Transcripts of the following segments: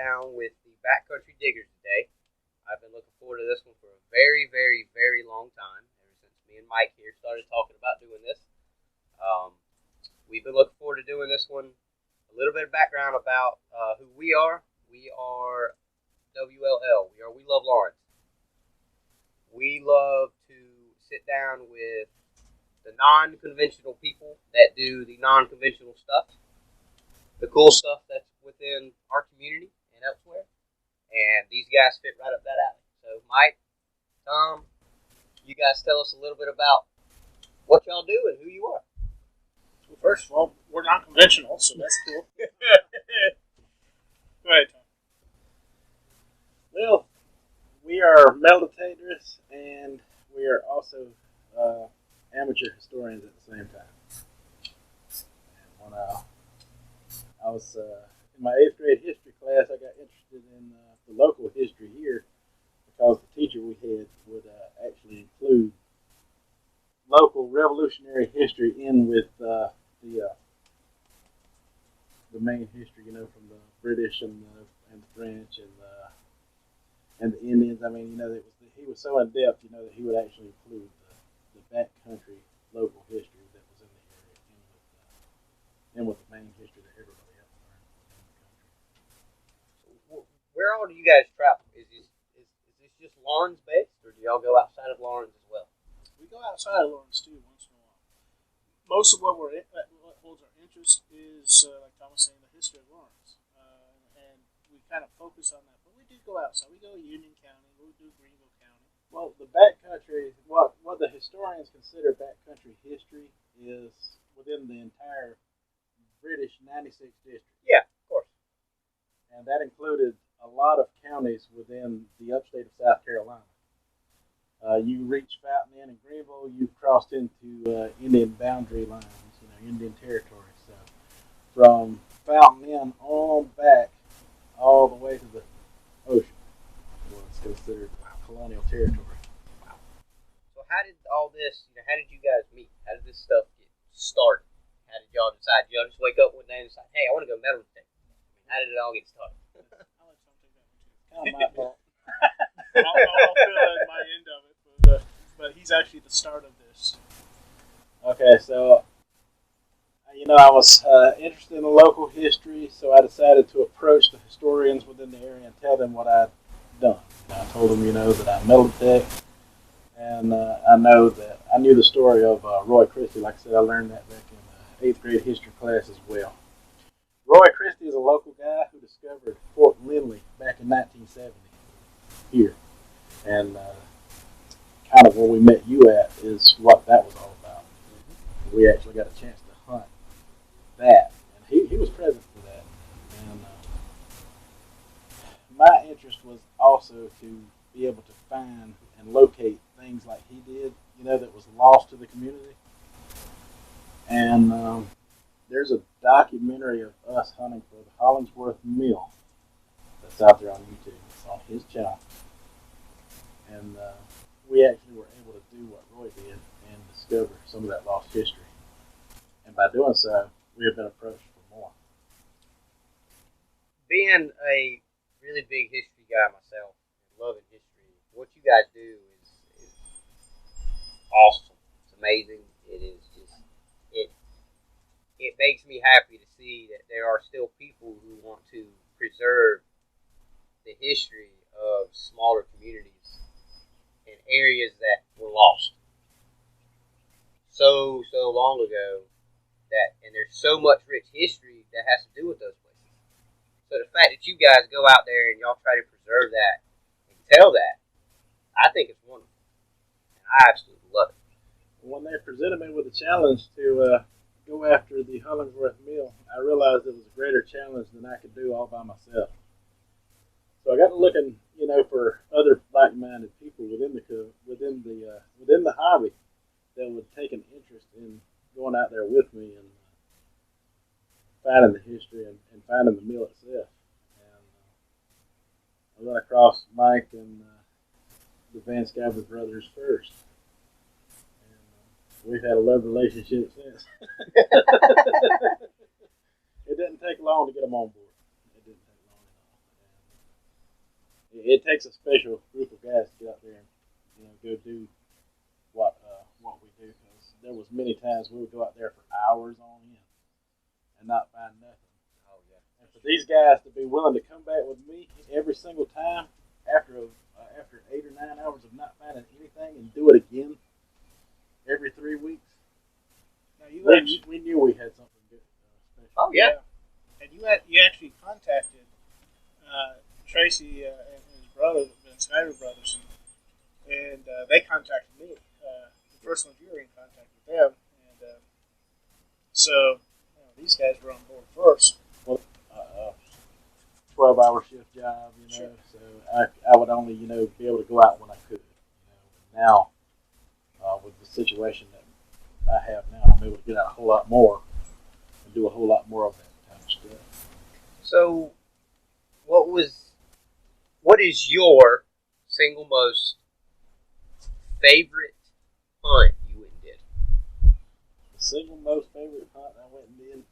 down with the BackCountry Diggers today. I've been looking forward to this one for a very, very, very long time, ever since me and Mike here started talking about doing this. We've been looking forward to doing this one. A little bit of background about who we are. We are W.L.L. We love Lawrence. We love to sit down with the non-conventional people that do the non-conventional stuff, the cool stuff that's within our community and elsewhere. And these guys fit right up that alley. So, Mike, Tom, you guys tell us a little bit about what y'all do and who you are. Well, first of all, we're not conventional, so that's cool. Go ahead, Tom. Well, we are meditators, and we are also amateur historians at the same time. And when I was in my 8th grade history class, I got interested in the local history here because the teacher we had would actually include local revolutionary history in with the main history, from the British and the French and the Indians. I mean, he was so in depth, that he would actually include the backcountry local history that was in the area in with the main history that everybody else learned in the country. Where all do you guys travel? Is this just Lawrence based, or do y'all go outside of Lawrence as well? We go outside of Lawrence too once in a while. Most of what holds our interest is, like Tom was saying, the history of Lawrence, and we kind of focus on that. But we do go outside. We go to Union County. We do Greenville County. Well, the backcountry, what the historians consider backcountry history is within the entire British 96th district. Yeah, of course. And that included a lot of counties within the upstate of South Carolina. You reach Fountain Inn and Greenville, you've crossed into Indian boundary lines, Indian territory. So from Fountain Inn on back all the way to the ocean was considered colonial territory. Wow. So how did all this, how did you guys meet? How did this stuff get started? How did y'all decide? Did y'all just wake up one day and decide, hey, I want to go metal detecting? How did it all get started? I'll let Tom take that one too. Kind of my fault. I'll fill in my end of it, but he's actually the start of this. Okay, so I was interested in the local history, so I decided to approach the historians within the area and tell them what I'd done. I told them, that I metal detect, and I knew the story of Roy Christie. Like I said, I learned that back in 8th grade history class as well. Roy Christie is a local guy who discovered Fort Lindley back in 1970 here. And kind of where we met you at is what that was all about. Mm-hmm. We actually got a chance to hunt that. And he was present for that. And my interest was also to be able to find and locate things like he did, that was lost to the community. And there's a documentary of us hunting for the Hollingsworth Mill that's out there on YouTube. It's on his channel. And we actually were able to do what Roy did and discover some of that lost history. And by doing so, we have been approached for more. Being a really big history guy myself, and loving history, what you guys do is awesome. It's amazing. It is just, it makes me happy to see that there are still people who want to preserve the history of smaller communities in areas that were lost so long ago, and there's so much rich history that has to do with those places. So the fact that you guys go out there and y'all try to preserve that and tell that, I think it's wonderful. And I absolutely love it. When they presented me with a challenge to go after the Hollingsworth Mill, I realized it was a greater challenge than I could do all by myself. So I got to looking, for other like-minded people within the hobby that would take an interest in going out there with me and finding the history and finding the mill itself. And I run across Mike and the Van Sciver brothers first. We've had a love relationship since. It didn't take long to get them on board. It didn't take long at all. it takes a special group of guys to get out there and go do what we do. Because there was many times we would go out there for hours on end and not find nothing. Oh yeah. And for these guys to be willing to come back with me every single time after 8 or 9 hours of not finding anything and do it again every 3 weeks, Now we knew we had something good special. Oh yeah. And you actually contacted Tracy and his brother, the Snyder brothers, and they contacted me. The first ones you were in contact with them, and so these guys were on board first. Well, 12-hour shift job, Sure. So I would only be able to go out when I could. Now with the situation that I have now, I'm able to get out a whole lot more and do a whole lot more of that kind of stuff. So, what is your single most favorite hunt you went and did? The single most favorite hunt I went and did.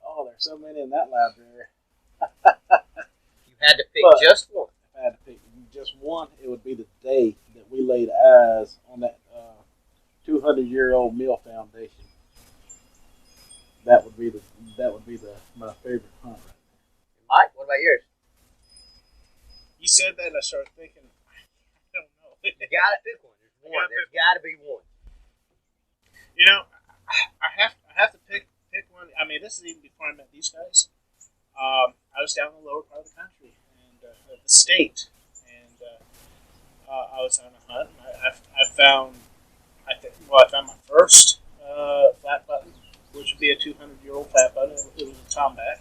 Oh, there's so many in that library. You had to pick just one. If I had to pick just one, it would be the day that we laid eyes on that 200-year-old mill foundation. That would be my favorite hunt. Mike, what about yours? You said that, and I started thinking, I don't know. You gotta pick one. There's gotta be one. I have to pick one. I mean, this is even before I met these guys. I was down in the lower part of the country and the state, and I was on a hunt. I found my first flat button, which would be a 200-year-old flat button. It was a tomback,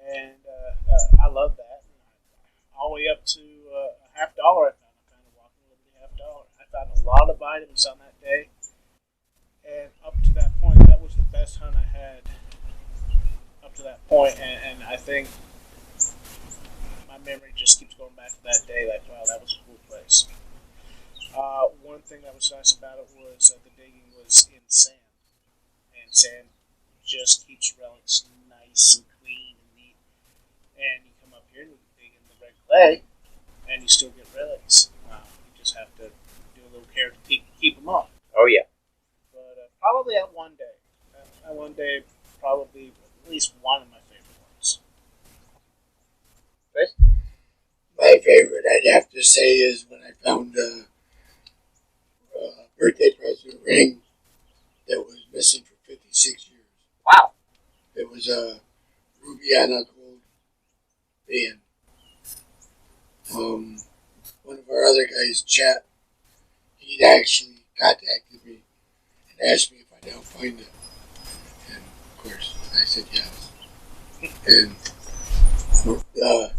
and I love that. All the way up to $50. I found a Walking Liberty $50. I found a lot of vitamins on that day, and up to that point, that was the best hunt I had. Up to that point, and I think my memory just keeps going back to that day. Like, wow, that was a cool place. One thing that was nice about it was the digging was in sand, and sand just keeps relics nice and clean and neat. And you come up here and you dig in the red clay, and you still get relics. You just have to do a little care to keep them up. Oh yeah. But probably at one day, probably at least one of my favorite ones. Chris? My favorite, I'd have to say, is when I found a birthday present ring that was missing for 56 years. Wow. It was a ruby on a gold band. One of our other guys, Chet, he'd actually contacted me and asked me if I'd help find it. And of course, I said yes. And the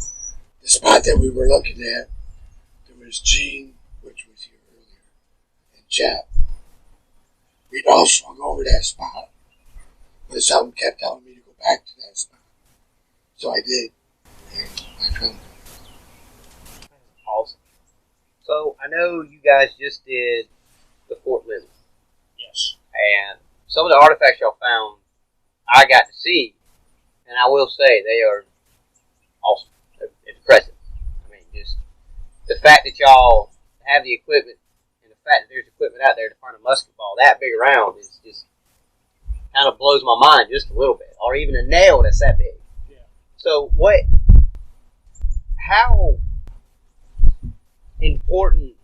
spot that we were looking at, there was Gene, which was here earlier, and Chet. We'd all swung over that spot, but something kept telling me to go back to that spot. So I did, and I found it. Awesome. So I know you guys just did the Fort Lily. Yes. And some of the artifacts y'all found, I got to see, and I will say they are awesome. It's impressive. I mean, just the fact that y'all have the equipment, and the fact that there's equipment out there to find a musket ball that big around is just kind of blows my mind just a little bit, or even a nail that's that big. Yeah. So how important,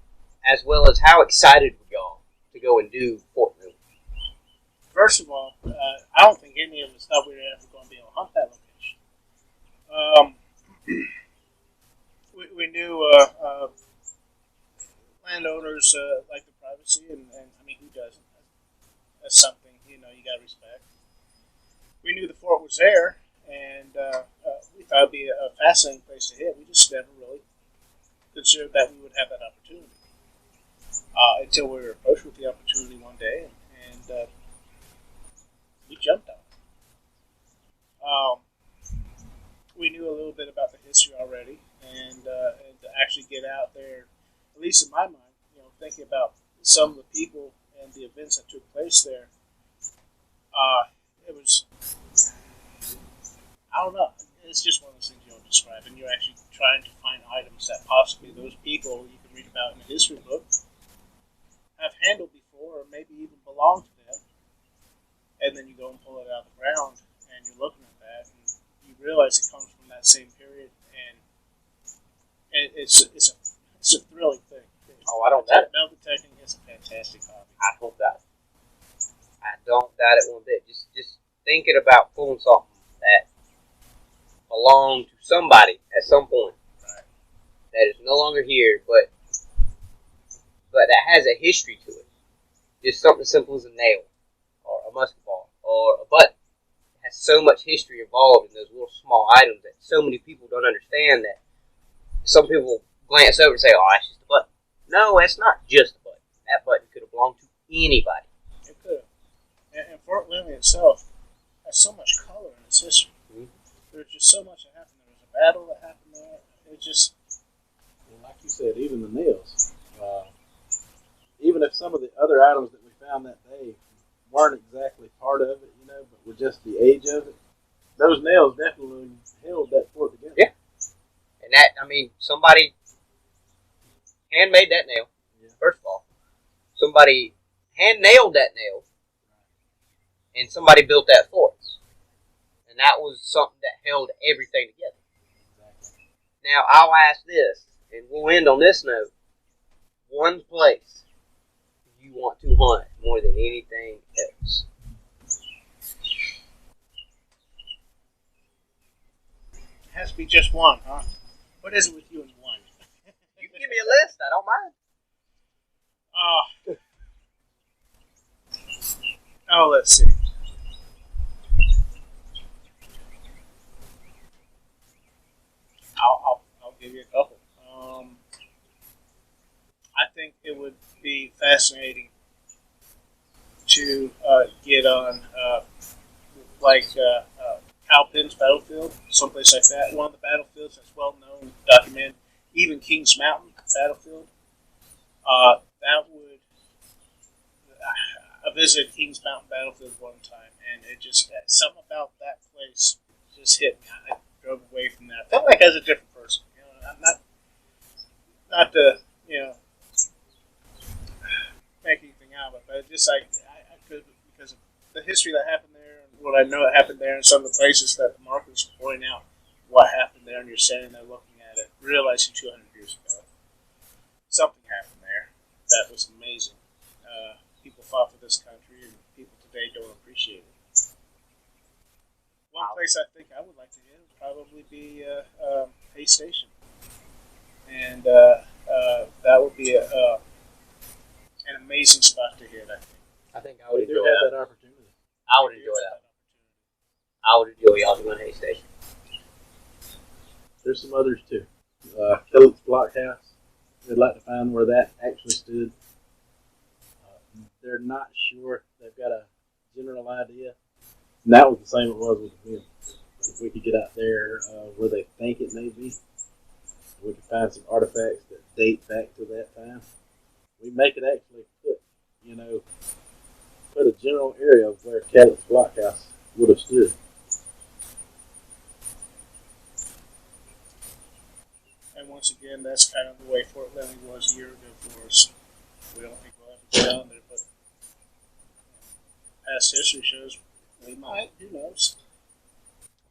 as well as how excited were y'all to go and do Fort Lily? First of all, I don't think any of us thought we were ever going to be able to hunt that location. We knew landowners like the privacy, and I mean, who doesn't? That's something you got to respect. We knew the fort was there, and we thought it'd be a fascinating place to hit. We just never really considered that we would have that opportunity until we were approached with the opportunity one day, and we jumped on it. We knew a little bit about the history already, and to actually get out there, at least in my mind, thinking about some of the people and the events that took place there, it was, I don't know, it's just one of those things you don't describe, and you're actually trying to items that possibly those people you can read about in a history book have handled before, or maybe even belong to them. And then you go and pull it out of the ground, and you're looking at that, and you realize it comes from that same period, and it's a thrilling thing. Oh, I don't doubt it. Metal detecting is a fantastic hobby. I don't doubt it. I don't doubt it one bit. Just thinking about pulling something that belonged to somebody at some point, Right. that is no longer here, but that has a history to it. Just something as simple as a nail, or a musket ball, or a button. It has so much history involved in those little small items that so many people don't understand, that some people glance over and say, oh, that's just a button. No, that's not just a button. That button could have belonged to anybody. It could have. And Fort Langley itself has so much color in its history. Mm-hmm. There's just so much that happened. There was a battle that happened there. It just... Well, like you said, even the nails. Even if some of the other items that we found that day weren't exactly part of it, you know, but were just the age of it, those nails definitely held that fort together. Yeah. And that, I mean, somebody handmade that nail, first of all. Somebody hand-nailed that nail, and somebody built that fort. And that was something that held everything together. Exactly. Now, I'll ask this, and we'll end on this note. One place you want to hunt more than anything else? It has to be just one, huh? What is it with you and one? You can give me a list. I don't mind. Oh, let's see. I'll give you a couple. I think it would be fascinating to get on Cowpens Battlefield, someplace like that. One of the battlefields that's well known, documented. Even Kings Mountain Battlefield. That would. I visited Kings Mountain Battlefield one time, and it just something about that place just hit me. I drove away from that. I felt like I was a different person. You know, I'm not to make anything out of it, but it just I could, because of the history that happened there and what I know that happened there, and some of the places that the markers point out what happened there, and you're standing there looking at it, realizing 200 years ago something happened there that was amazing. People fought for this country, and people today don't appreciate it. One place I think I would like to hit would probably be Hay Station, and that would be an amazing spot to hit. I think I would We do enjoy have that. that opportunity. I would enjoy that. I would enjoy y'all doing Hay Station. There's some others too. Phillips Blockhouse. They'd like to find where that actually stood. They're not sure. They've got a general idea. And that was the same it was with the film. If we could get out there where they think it may be, we could find some artifacts that date back to that time. We make it actually put a general area of where Phillips Blockhouse would have stood. And once again, that's kind of the way Fort Langley was a year ago for us. We don't think we'll ever go down there, but past history shows we might. Who knows?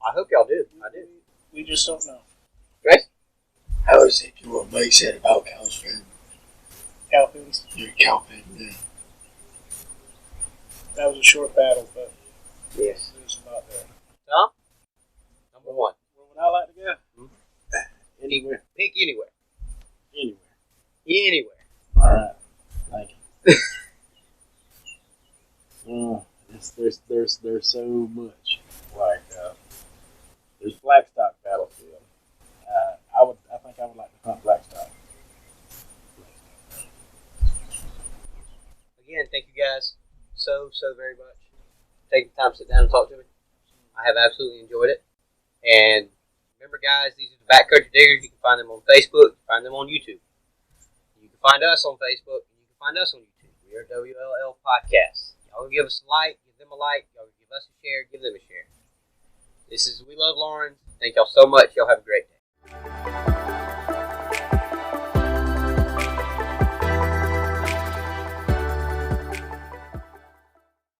I hope y'all do. I do. We just don't know. Grace? I was thinking what Mike said about Cowpens. Cowpens. Your Cowpen, yeah. That was a short battle, but Yes. there's a lot there. Tom? Number one. Where would I like to go? Anywhere. Pick anywhere. Anywhere. Anywhere. All right. Thank you. There's so much. Like there's Blackstock Battlefield. I think I would like to hunt Blackstock. Again, thank you guys so very much. Taking the time to sit down and talk to me. I have absolutely enjoyed it. And remember, guys, these are the BackCountry Diggers. You can find them on Facebook. You can find them on YouTube. You can find us on Facebook. And you can find us on YouTube. We are W.L.L. Podcasts. Y'all give us a like. Give them a like. Y'all give us a share. Give them a share. This is We Love Lawrence. Thank y'all so much. Y'all have a great day.